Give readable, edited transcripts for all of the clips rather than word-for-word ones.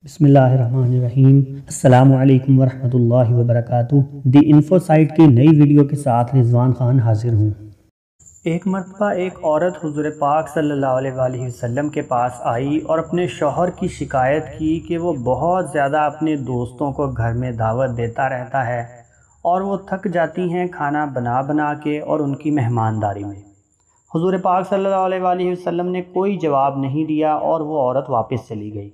बिस्मिल्लाहिर्रहमानिर्रहीम। अस्सलामु अलैकुम वरहमतुल्लाहि वबरकातुहू। दी इन्फो साइट की नई वीडियो के साथ रिजवान खान हाजिर हूँ। एक मरतबा एक औरत हुज़ूर पाक सल्लल्लाहु अलैहि वसल्लम के पास आई और अपने शौहर की शिकायत की कि वो बहुत ज़्यादा अपने दोस्तों को घर में दावत देता रहता है और वो थक जाती हैं खाना बना बना के और उनकी मेहमानदारी में। हुज़ूर पाक सल्लल्लाहु अलैहि वसल्लम ने कोई जवाब नहीं दिया और वो औरत वापस चली गई।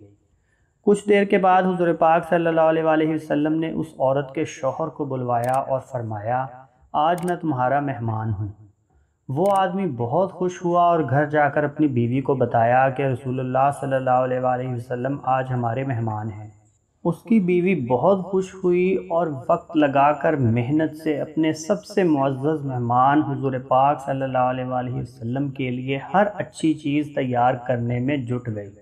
कुछ देर के बाद हुज़ूर पाक सल्लल्लाहु अलैहि वसल्लम ने उस औरत के शौहर को बुलवाया और फरमाया, आज मैं तुम्हारा मेहमान हूँ। वो आदमी बहुत खुश हुआ और घर जाकर अपनी बीवी को बताया कि रसूलुल्लाह सल्लल्लाहु अलैहि वसल्लम आज हमारे मेहमान हैं। उसकी बीवी बहुत खुश हुई और वक्त लगाकर मेहनत से अपने सबसे मुअज़्ज़ज़ मेहमान हुज़ूर पाक सल्लल्लाहु अलैहि वसल्लम के लिए हर अच्छी चीज़ तैयार करने में जुट गई।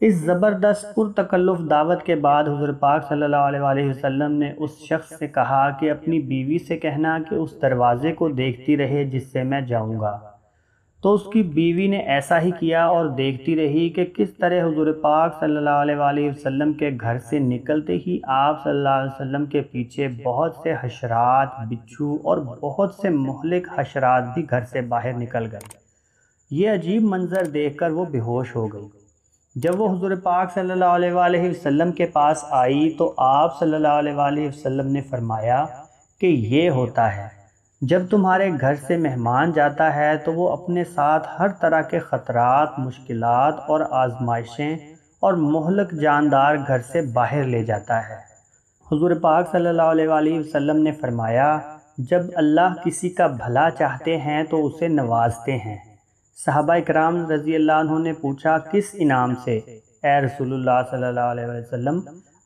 इस ज़बरदस्त पुरतकल्लुफ़ दावत के बाद हुज़ूर पाक सल्लल्लाहु अलैहि वसल्लम ने उस शख्स से कहा कि अपनी बीवी से कहना कि उस दरवाज़े को देखती रहे जिससे मैं जाऊंगा। तो उसकी बीवी ने ऐसा ही किया और देखती रही कि किस तरह हुज़ूर पाक सल्लल्लाहु अलैहि वसल्लम के घर से निकलते ही आप सल्लल्लाहु अलैहि वसल्लम के पीछे बहुत से हशरात, बिच्छू और बहुत से मुहलिक हशरात भी घर से बाहर निकल गए। ये अजीब मंज़र देखकर वो बेहोश हो गई। जब वो हुज़ूर पाक सल्लल्लाहु अलैहि वसल्लम के पास आई तो आप सल्लल्लाहु अलैहि वसल्लम ने फरमाया कि ये होता है जब तुम्हारे घर से मेहमान जाता है तो वो अपने साथ हर तरह के ख़तरात, मुश्किलात और आजमाइशें और मुहलक जानदार घर से बाहर ले जाता है। हुज़ूर पाक सल्लल्लाहु अलैहि वसल्लम ने फरमाया, जब अल्लाह किसी का भला चाहते हैं तो उसे नवाजते हैं। सहाबा इकराम रज़ी अल्लाह अन्हुम ने पूछा, किस इनाम से ए रसूलुल्लाह सल्लल्लाहु अलैहि वसल्लम?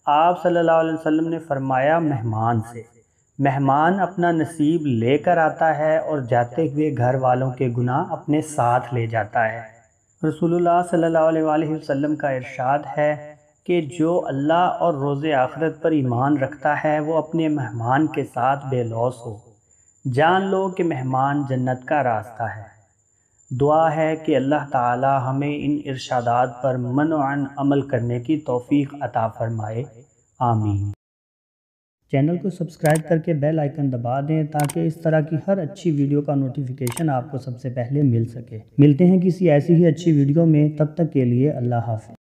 आप सल्लल्लाहु अलैहि वसल्लम ने फरमाया, मेहमान से। मेहमान अपना नसीब लेकर आता है और जाते हुए घर वालों के गुनाह अपने साथ ले जाता है। रसूलुल्लाह सल्लल्लाहु अलैहि वसल्लम का इरशाद है कि जो अल्लाह और रोज़े आखिरत पर ईमान रखता है वो अपने मेहमान के साथ बेलौस हो। जान लो कि मेहमान जन्नत का रास्ता है। दुआ है कि अल्लाह ताला हमें इन इरशादात पर मनअन अमल करने की तौफीक अता फरमाए। आमीन। चैनल को सब्सक्राइब करके बेल आइकन दबा दें ताकि इस तरह की हर अच्छी वीडियो का नोटिफिकेशन आपको सबसे पहले मिल सके। मिलते हैं किसी ऐसी ही अच्छी वीडियो में, तब तक के लिए अल्लाह हाफ़िज़।